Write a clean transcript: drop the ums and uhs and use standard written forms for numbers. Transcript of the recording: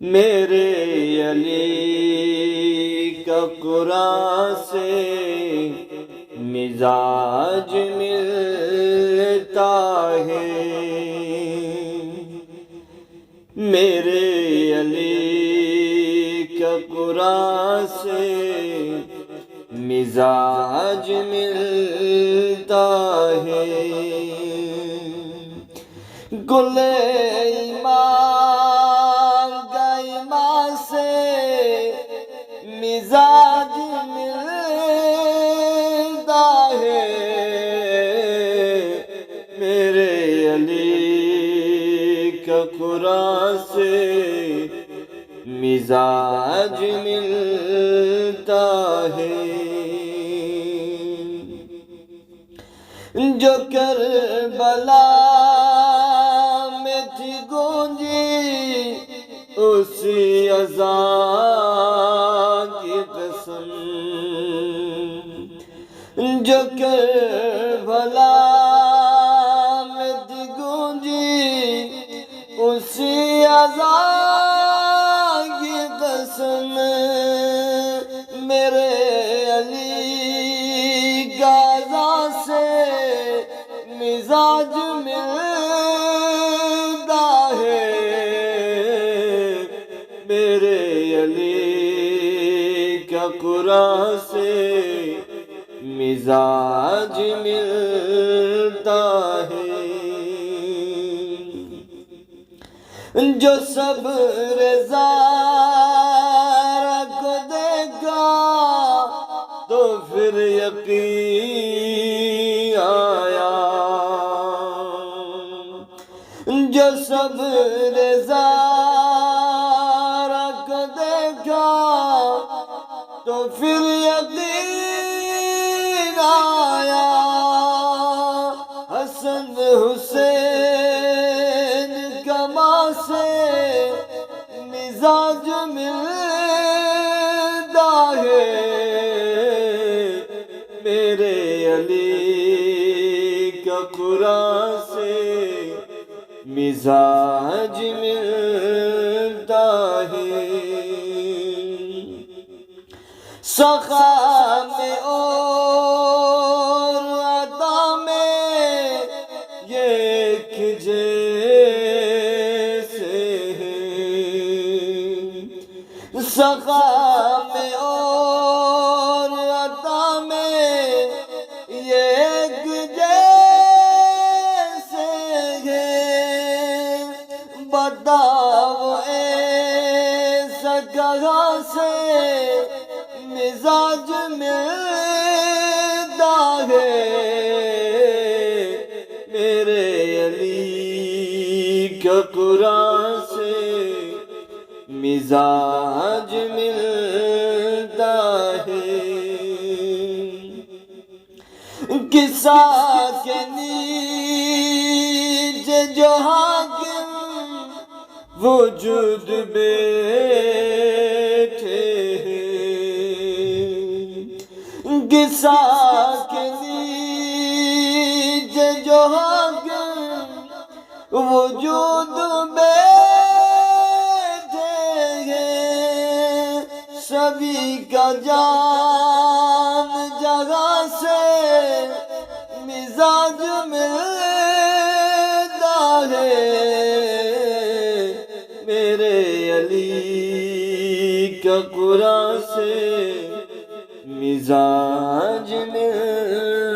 میرے علی کا قرآن سے مزاج ملتا ہے، میرے علی کا قرآن سے مزاج ملتا ہے، گل ایمان کا ایمان سے مزاج ملتا ہے، میرے علی کا قرآن سے مزاج ملتا ہے، جو کربلا میں تھی گونجی اسی اذان کی قسم، جو کربلا میں تھی گونجی اسی اذان کی قسم، میرے علی کا اذان سے مزاج ملتا ہے، میرے علی کا قرآن سے مزاج ملتا ہے، جو صبر زارہ کو دیکھا تو پھر یقین آیا، جو صبر زارہ کو دیکھا تو پھر یقین آیا، حسن حسین کما سے مزاج ملتا ہے، میرے علی کا قرآن سے مزاج ملتا ہے، سخا میں اور عطا میں یہ ایک جیسے ہیں، سخا میں اور عطا میں یہ ایک جیسے ہیں، بتاؤ ایسا کہاں سے مزاج ملتا ہے، میرے علی کا قرآن سے مزاج ملتا ہے، قصہ کے نیچے جو حاکم وجود بیٹھے ہیں، قصہ کے نیچے جو حاکم وجود بیٹھے ہیں، سبھی کا جان جگہ سے مزاج ملتا ہے، میرے علی کا قرآن سے مزاج ملتا ہے۔